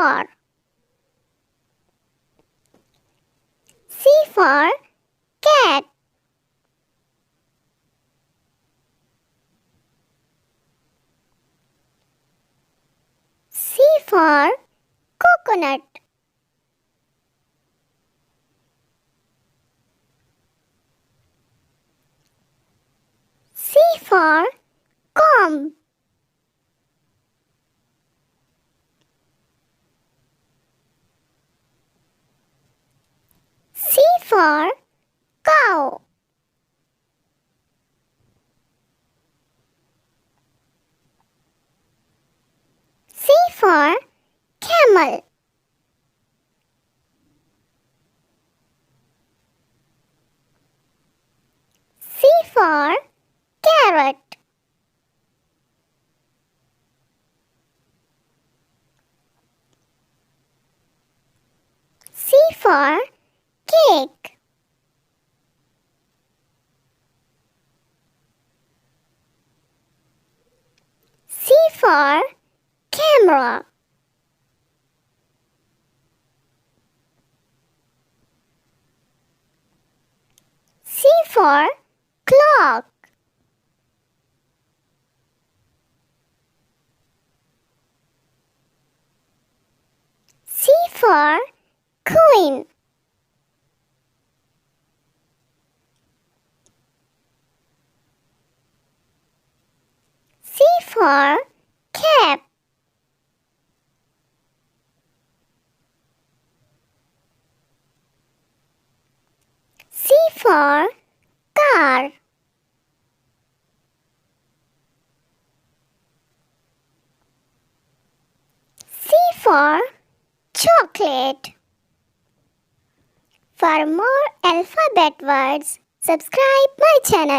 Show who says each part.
Speaker 1: for. C for cat. C for coconut. C for comb. C for cow. C for camel. C for carrot. C for cake. C for camera. C for clock. C for queen. C for cap. C for car. C for chocolate. For more alphabet words, subscribe my channel.